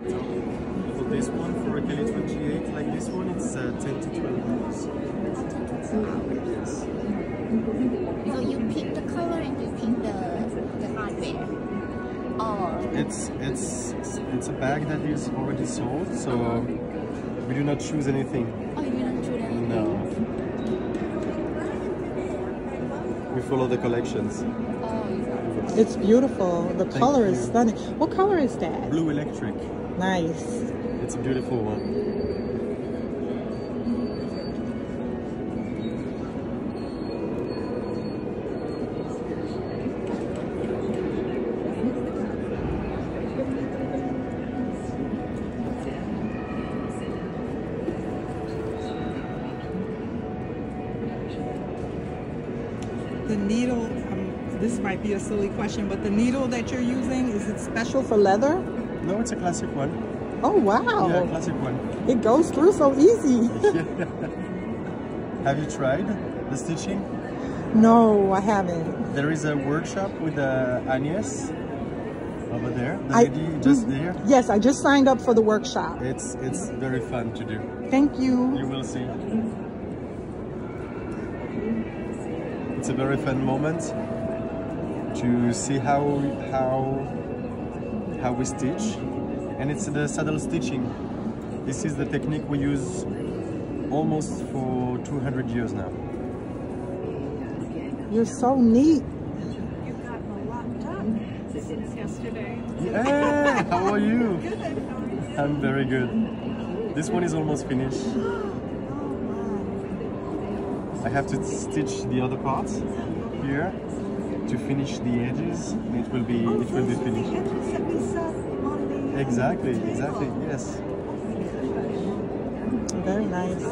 For this one, for a Kelly 28, like this one, it's 10 to 12 hours. Yes. So you pick the color and you pick the hardware? Or It's a bag that is already sold, so we do not choose anything. oh, you don't choose anything? No. We follow the collections. Oh, It's beautiful. The color is you. stunning. What color is that? Blue electric. Nice. It's a beautiful one. The needle, this might be a silly question, but the needle that you're using, is it special for leather? No, it's a classic one. Oh, wow. Yeah, classic one. It goes through so easy. Have you tried the stitching? No, I haven't. There is a workshop with Agnes over there. The lady just there. Yes, I just signed up for the workshop. It's very fun to do. Thank you. You will see. It's a very fun moment to see how we stitch, and it's the saddle stitching. This is the technique we use almost for 200 years now. You're so neat. You've gotten a lot done since yesterday. Yeah, how are you? Good. How are you? I'm very good. This one is almost finished. I have to stitch the other parts here to finish the edges. It will be finished. The edges that we saw on the Exactly, yes. Very nice.